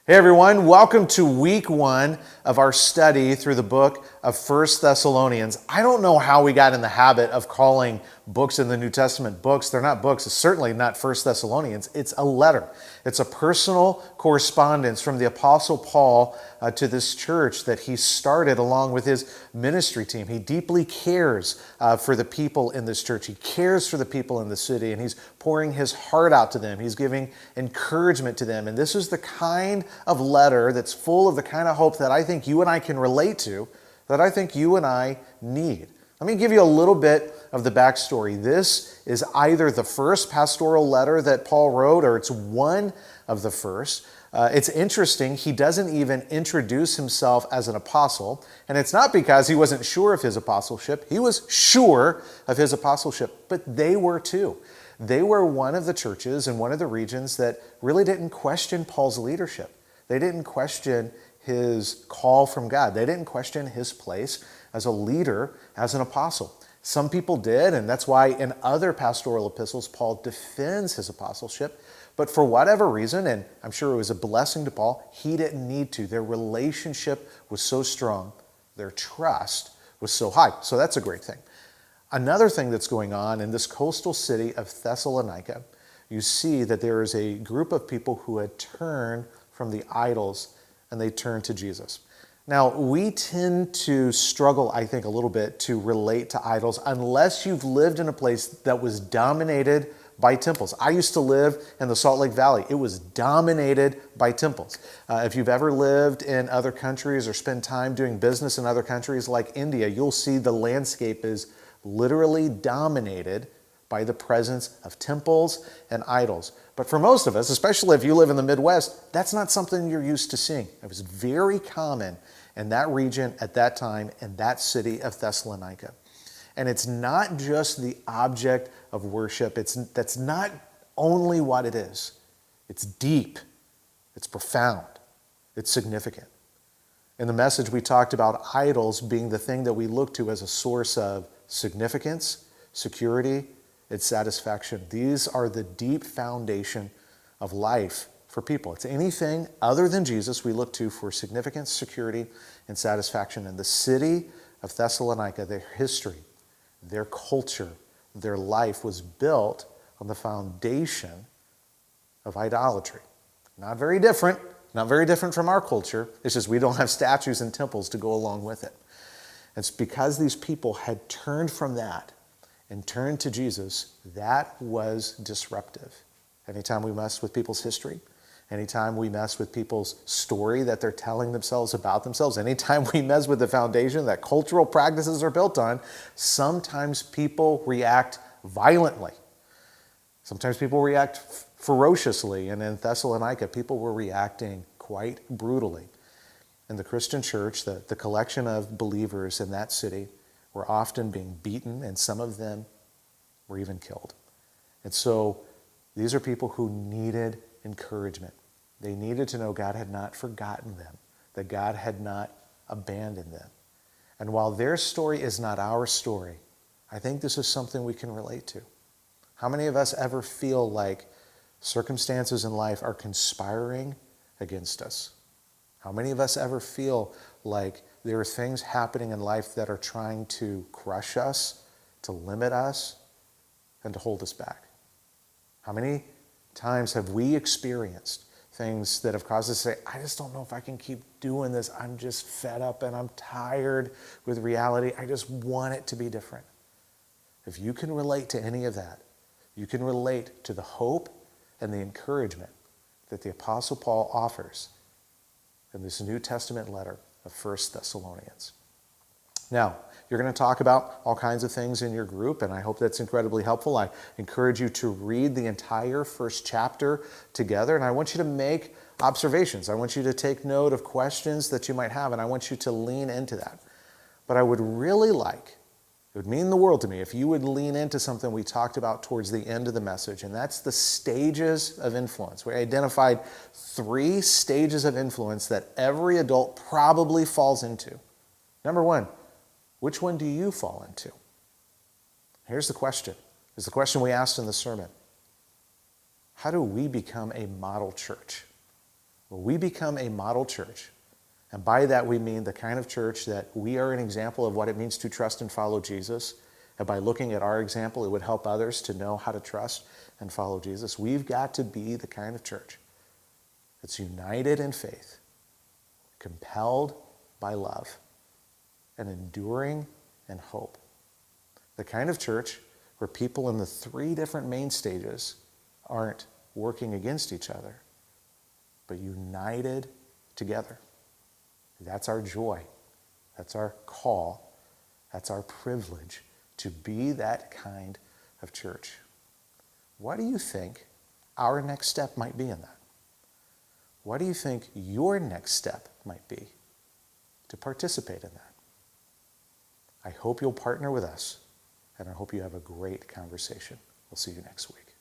Hey everyone, welcome to week 1 of our study through the book of 1 Thessalonians. I don't know how we got in the habit of calling books in the New Testament books. They're not books. It's certainly not 1 Thessalonians. It's a letter. It's a personal correspondence from the Apostle Paul to this church that he started along with his ministry team. He deeply cares for the people in this church. He cares for the people in the city, and he's pouring his heart out to them. He's giving encouragement to them. And this is the kind of letter that's full of the kind of hope that I think you and I can relate to, that I think you and I need. Let me give you a little bit of the backstory. This is either the first pastoral letter that Paul wrote, or it's one of the first. It's interesting, he doesn't even introduce himself as an apostle, and it's not because he wasn't sure of his apostleship. He was sure of his apostleship, but they were too. They were one of the churches in one of the regions that really didn't question Paul's leadership. They didn't question his call from God. They didn't question his place as a leader, as an apostle. Some people did, and that's why in other pastoral epistles, Paul defends his apostleship. But for whatever reason, and I'm sure it was a blessing to Paul, he didn't need to. Their relationship was so strong. Their trust was so high. So that's a great thing. Another thing that's going on in this coastal city of Thessalonica, you see that there is a group of people who had turned from the idols and they turned to Jesus. Now, we tend to struggle, I think, a little bit to relate to idols unless you've lived in a place that was dominated by temples. I used to live in the Salt Lake Valley. It was dominated by temples. If you've ever lived in other countries or spent time doing business in other countries like India, you'll see the landscape is literally dominated by the presence of temples and idols. But for most of us, especially if you live in the Midwest, that's not something you're used to seeing. It was very common in that region at that time in that city of Thessalonica. And it's not just the object of worship. That's not only what it is. It's deep. It's profound. It's significant. In the message, we talked about idols being the thing that we look to as a source of significance, security, and satisfaction. These are the deep foundation of life for people. It's anything other than Jesus we look to for significance, security, and satisfaction. In the city of Thessalonica, their history, their culture, their life was built on the foundation of idolatry. Not very different from our culture. It's just we don't have statues and temples to go along with it. It's because these people had turned from that and turned to Jesus, that was disruptive. Anytime we mess with people's history, anytime we mess with people's story that they're telling themselves about themselves, anytime we mess with the foundation that cultural practices are built on, sometimes people react violently. Sometimes people react ferociously, and in Thessalonica, people were reacting quite brutally. In the Christian church, the collection of believers in that city were often being beaten, and some of them were even killed. And so these are people who needed encouragement. They needed to know God had not forgotten them, that God had not abandoned them. And while their story is not our story, I think this is something we can relate to. How many of us ever feel like circumstances in life are conspiring against us? How many of us ever feel like there are things happening in life that are trying to crush us, to limit us, and to hold us back? How many times have we experienced things that have caused us to say, I just don't know if I can keep doing this. I'm just fed up and I'm tired with reality. I just want it to be different. If you can relate to any of that, you can relate to the hope and the encouragement that the Apostle Paul offers in this New Testament letter of 1 Thessalonians. Now, you're going to talk about all kinds of things in your group, and I hope that's incredibly helpful. I encourage you to read the entire first chapter together, and I want you to make observations. I want you to take note of questions that you might have, and I want you to lean into that. But I would really like, it would mean the world to me if you would lean into something we talked about towards the end of the message, and that's the stages of influence. We identified 3 stages of influence that every adult probably falls into. Number 1, which one do you fall into? Here's the question. It's the question we asked in the sermon. How do we become a model church? Well, we become a model church. And by that we mean the kind of church that we are an example of what it means to trust and follow Jesus. And by looking at our example, it would help others to know how to trust and follow Jesus. We've got to be the kind of church that's united in faith, compelled by love, and enduring in hope. The kind of church where people in the three different main stages aren't working against each other, but united together. That's our joy. That's our call. That's our privilege to be that kind of church. What do you think our next step might be in that? What do you think your next step might be to participate in that? I hope you'll partner with us, and I hope you have a great conversation. We'll see you next week.